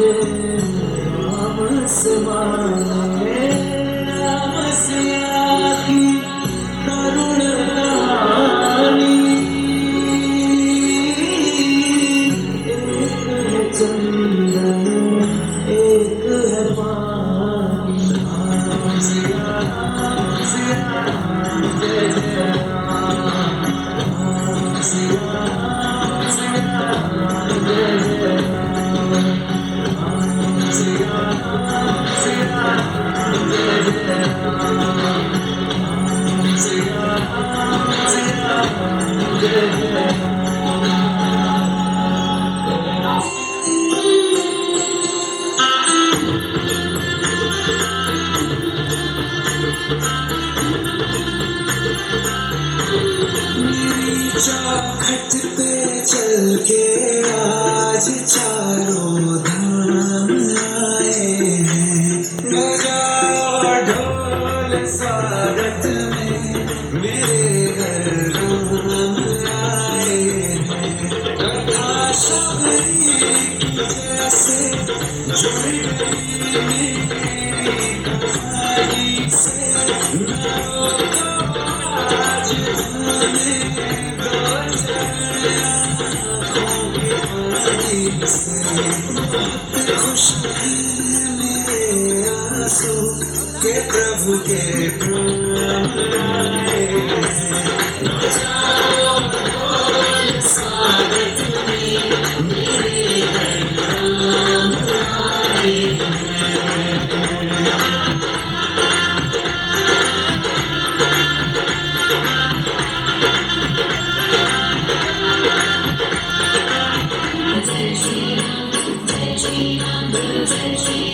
राम से मांगे राम से आखी करुण कहानी एक है चंदन एक है पानी राम सिया राम सिया राम जय जय राम राम सिया राम सिया राम जय जय राम राम सिया राम सिया राम जय जय राम राम सिया राम सिया राम जय जय चौखट पे चल के आज चारों धाम आए हैं बजाओ ढोल स्वागत में मेरे घर राम आए हैं कथा शबरी की जैसे जुड़ गई मेरी कहानी से नरो तो आज धने खुश हैं मेरे आंसू के प्रभु के प्राण आए स्वागत में मेरे राम आए जय श्री राम जय श्री राम जय श्री